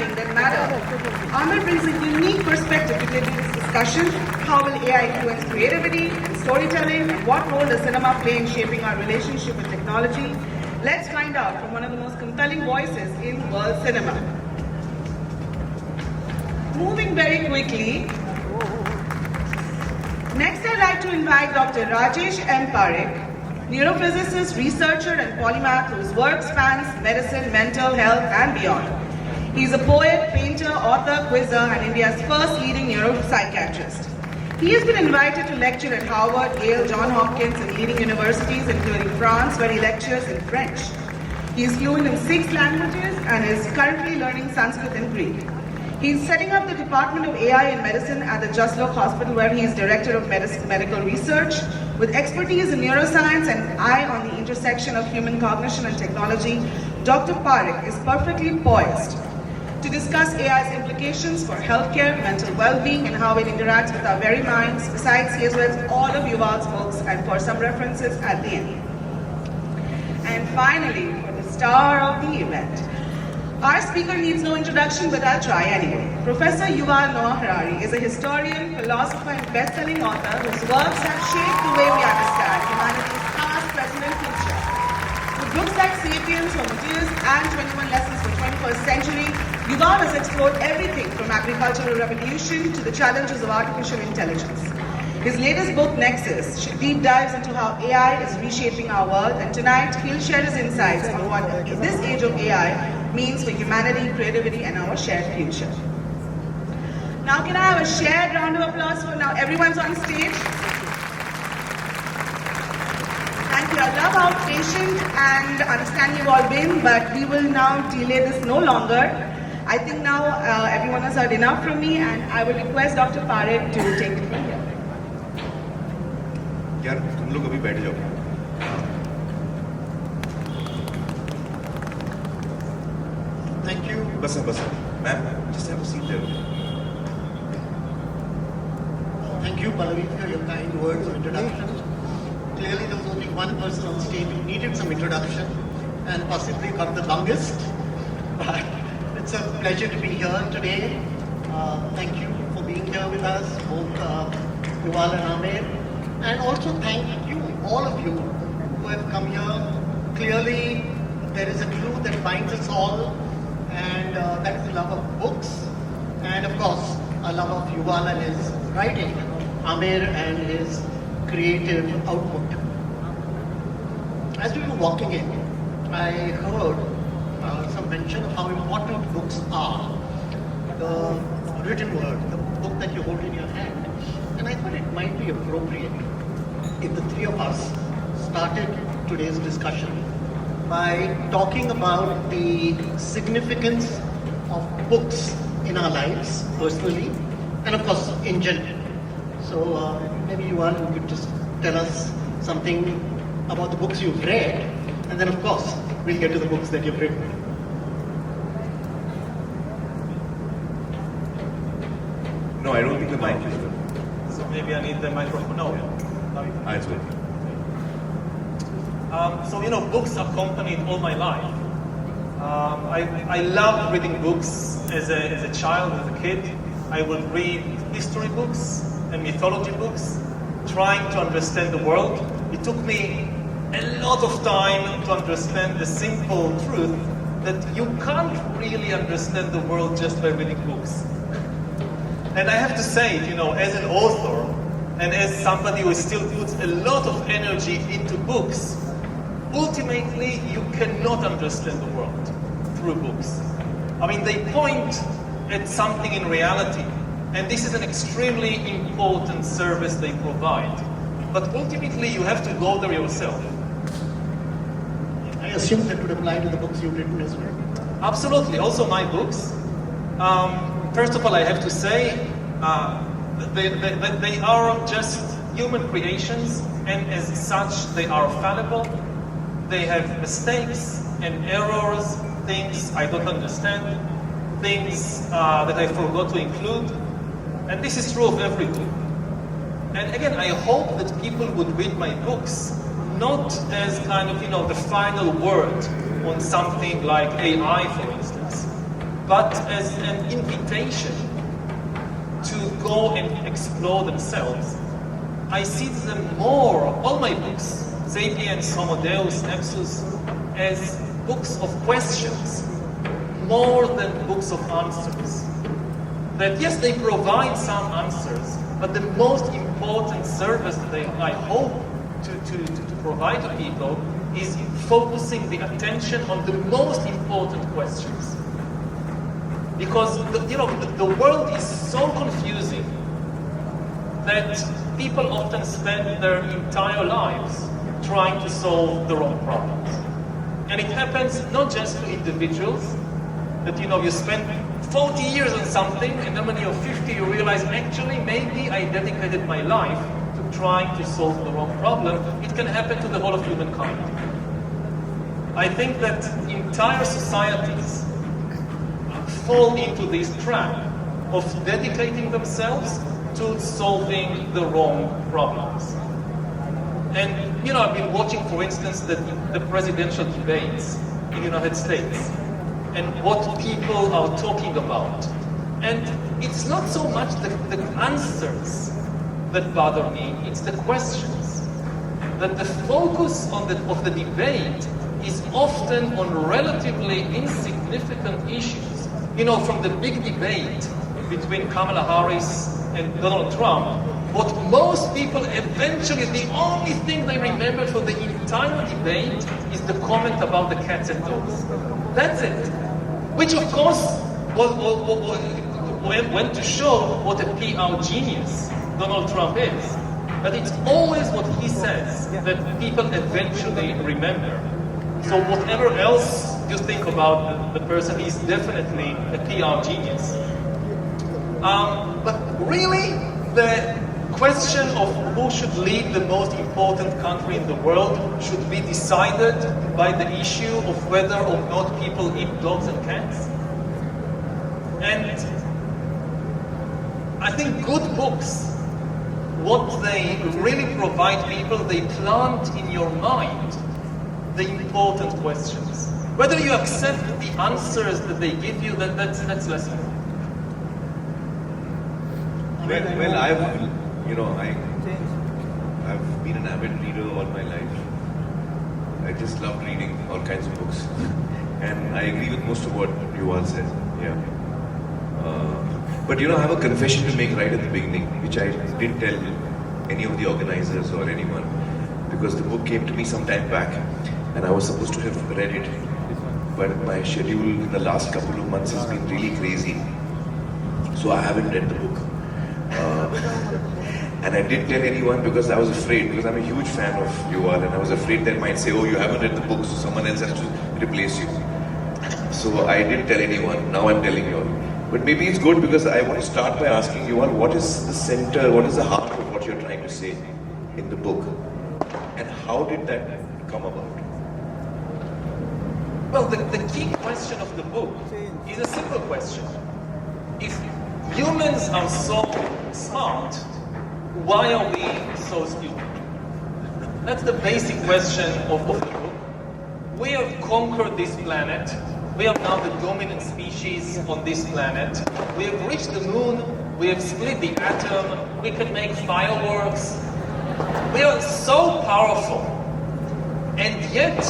understanding that matter. Aamir brings a unique perspective to this discussion. How will AI influence creativity and storytelling, and what role does cinema play in shaping our relationship with technology? Let's find out from one of the most compelling voices in world cinema. Moving very quickly, next I'd like to invite Dr. Rajesh M. Parekh, neurophysicist, researcher, and polymath whose work spans medicine, mental health, and beyond. He's a poet, painter, author, quizzer, and India's first leading neuropsychiatrist. He has been invited to lecture at Harvard, Yale, Johns Hopkins, and leading universities, including France, where he lectures in French. He is fluent in 6 languages and is currently learning Sanskrit and Greek. He is setting up the Department of AI in Medicine at the Jaslok Hospital, where he is Director of Medical Research. With expertise in neuroscience and an eye on the intersection of human cognition and technology, Dr. Parekh is perfectly poised to discuss AI's implications for healthcare, mental well-being, and how it interacts with our very minds. Besides, he has read all of Yuval's books and for some references at the end. And finally, for the star of the event, our speaker needs no introduction, but I'll try anyway. Professor Yuval Noah Harari is a historian, philosopher, and best-selling author whose works have shaped the way we understand humanity's past, present, and future. With books like *Sapiens*, *Homo Deus*, and 21 Lessons for the 21st Century, Yuval has explored everything from agricultural revolution to the challenges of artificial intelligence. His latest book, Nexus, deep dives into how AI is reshaping our world, and tonight he'll share his insights on what this age of AI means for humanity, creativity, and our shared future. Now, can I have a shared round of applause for now? Everyone's on stage. Thank you. I love how patient and understanding you've all been, but we will now delay this no longer. I think now everyone has heard enough from me, and I will request Dr. Parekh to take it from here. यार तुम लोग अभी बैठ जाओ. Thank you. बस ma'am, just have a seat there. Thank you, Pallavi, for your kind words of introduction. Clearly, there was only one person on stage who needed some introduction, and possibly got the longest. But it's a pleasure to be here today. Thank you for being here with us, both Yuval and Aamir. And also thank you, all of you, who have come here. Clearly, there is a glue that binds us all, and that is the love of books, and of course, a love of Yuval and his writing, Aamir and his creative output. As we were walking in, I heard some mention of how important books are. The written word, the book that you hold in your hand. And I thought it might be appropriate if the three of us started today's discussion by talking about the significance of books in our lives, personally, and of course, in general. So maybe Yuval, you could just tell us something about the books you've read, and then of course, we'll get to the books that you've written. No, I don't think the mic is good. So maybe I need the microphone. No. It's good. So books accompanied all my life. I love reading books as a child, as a kid. I would read history books and mythology books, trying to understand the world. It took me a lot of time to understand the simple truth that you can't really understand the world just by reading books. And I have to say, as an author, and as somebody who still puts a lot of energy into books, ultimately you cannot understand the world through books. I mean, they point at something in reality, and this is an extremely important service they provide. But ultimately you have to go there yourself. I assume that would apply to the books you've written as well. Absolutely, also my books. First of all, I have to say, they are just human creations, and as such, they are fallible. They have mistakes and errors, things I don't understand, things that I forgot to include, and this is true of every book. And again, I hope that people would read my books not as kind of, the final word on something like AI, for instance, but as an invitation to go and explore themselves. I see them more, all my books, Sapiens, Homo Deus, Nexus, as books of questions, more than books of answers. That yes, they provide some answers, but the most important service that I hope to provide to people is focusing the attention on the most important questions. Because the world is so confusing that people often spend their entire lives trying to solve the wrong problems. And it happens not just to individuals, that you spend 40 years on something, and then when you're 50 you realize, actually maybe I dedicated my life to trying to solve the wrong problem. It can happen to the whole of humankind. I think that entire societies fall into this trap of dedicating themselves to solving the wrong problems. And I've been watching, for instance, the presidential debates in the United States and what people are talking about. And it's not so much the answers that bother me, it's the questions. That the focus of the debate is often on relatively insignificant issues. From the big debate between Kamala Harris and Donald Trump, what most people eventually, the only thing they remember for the entire debate is the comment about the cats and dogs. That's it. Which of course went to show what a PR genius Donald Trump is. But it's always what he says that people eventually remember. So whatever else you think about the person, he's definitely a PR genius. But really, the question of who should lead the most important country in the world should be decided by the issue of whether or not people eat dogs and cats. And I think good books, what they really provide people, they plant in your mind the important questions. Whether you accept the answers that they give you, that's less important. Well, I've been an avid reader all my life. I just love reading all kinds of books. And I agree with most of what Yuval said. Yeah. But I have a confession to make right at the beginning, which I didn't tell any of the organizers or anyone, because the book came to me some time back and I was supposed to have read it. But my schedule in the last couple of months has been really crazy. So I haven't read the book. And I didn't tell anyone because I was afraid, because I'm a huge fan of Yuval, and I was afraid they might say, oh, you haven't read the book, so someone else has to replace you. So I didn't tell anyone. Now I'm telling you all. But maybe it's good because I want to start by asking Yuval, what is the center, what is the heart of what you're trying to say in the book? And how did that come about? Well, the key question of the book is a simple question. If humans are so smart, why are we so stupid? That's the basic question of the book. We have conquered this planet. We are now the dominant species on this planet. We have reached the moon. We have split the atom. We can make fireworks. We are so powerful. And yet,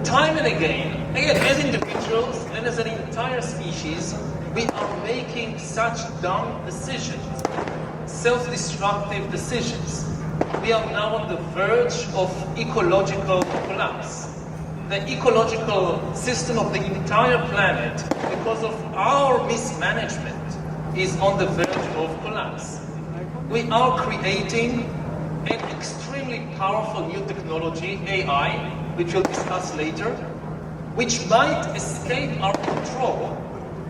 time and again, as individuals and as an entire species, we are making such dumb decisions, self-destructive decisions. We are now on the verge of ecological collapse. The ecological system of the entire planet, because of our mismanagement, is on the verge of collapse. We are creating an extremely powerful new technology, AI, which we'll discuss later, which might escape our control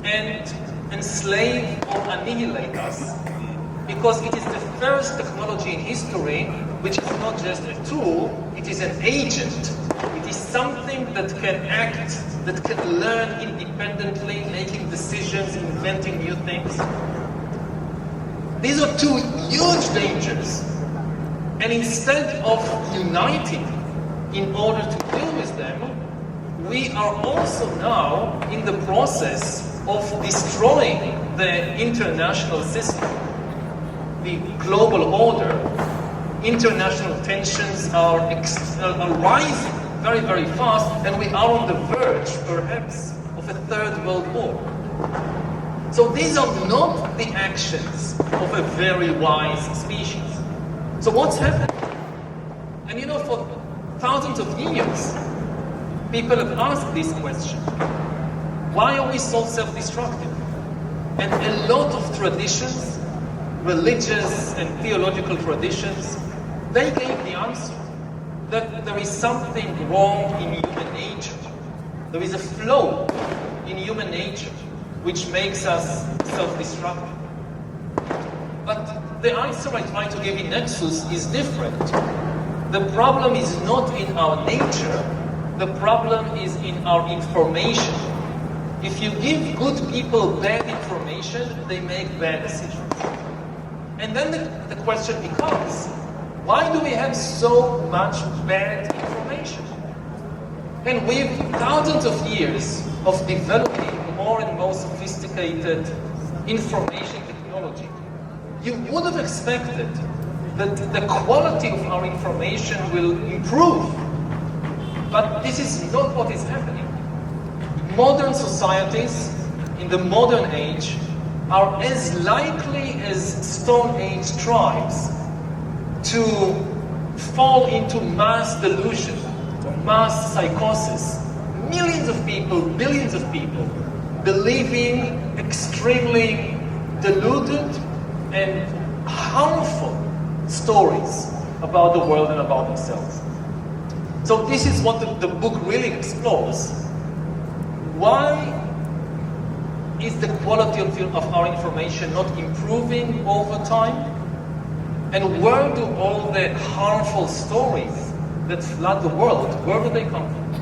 and enslave or annihilate us. Because it is the first technology in history which is not just a tool, it is an agent. It is something that can act, that can learn independently, making decisions, inventing new things. These are two huge dangers. And instead of uniting in order to deal with them, we are also now in the process of destroying the international system, the global order. International tensions are rising very, very fast, and we are on the verge, perhaps, of a third world war. So these are not the actions of a very wise species. So what's happened? And you know, for thousands of years, people have asked this question. Why are we so self-destructive? And a lot of traditions, religious and theological traditions, they gave the answer that there is something wrong in human nature. There is a flaw in human nature which makes us self-destructive. But the answer I try to give in Nexus is different. The problem is not in our nature, the problem is in our information. If you give good people bad information, they make bad decisions. And then the question becomes, why do we have so much bad information? And with thousands of years of developing more and more sophisticated information technology, you would have expected that the quality of our information will improve. But this is not what is happening. Modern societies in the modern age are as likely as Stone Age tribes to fall into mass delusion or mass psychosis. Millions of people, billions of people, believing extremely deluded and harmful stories about the world and about themselves. So this is what the book really explores. Why is the quality of our information not improving over time? And where do all the harmful stories that flood the world, where do they come from?